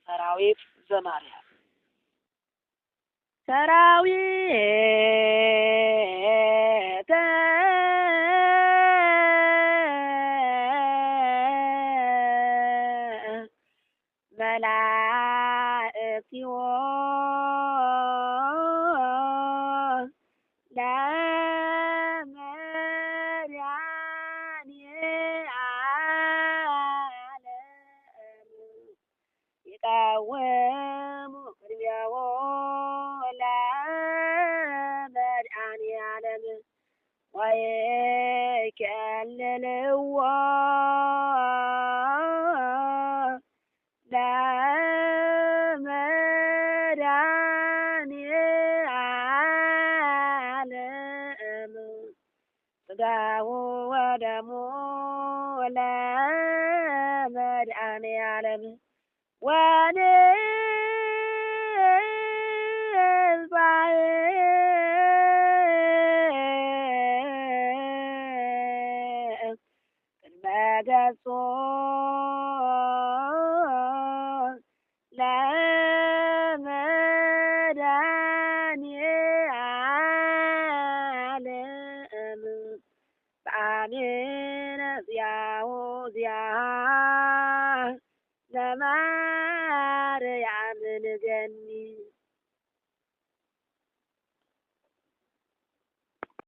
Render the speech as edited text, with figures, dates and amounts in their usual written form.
ሰራዊት ዘማርያም ሰራዊት መላእክቲዮ ለመድኃኔ ዓለም ይቃወሙ ቅድሜዎ ለመድኃኔ ዓለም ወይኬልልዎ ለመድኃኔ ዓለም ሥጋው ወደሙ ለመድኃኔ ዓለም ወንስባዕ ቅድመ ገጹ ለመድኃኔ ዓለም በአሜነ ዚአሁ ዚአሃ ለማርያም ንገኒ